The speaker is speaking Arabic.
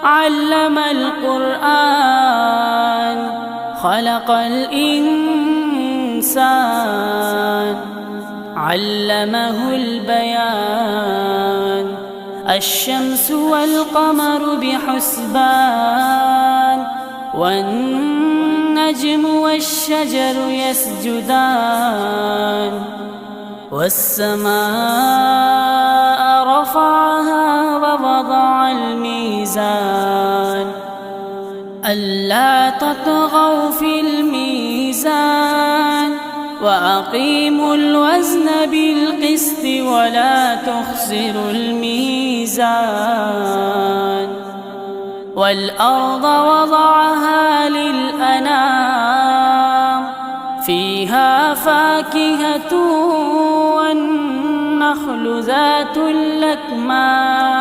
علم القرآن خلق الإنسان علمه البيان الشمس والقمر بحسبان والنجم والشجر يسجدان والسماء رفعها ووضع الميزان ألا تطغوا في الميزان وأقيموا الوزن بالقسط ولا تخسروا الميزان والأرض وضعها للأنام فيها فاكهة والنخل ذات الأكمام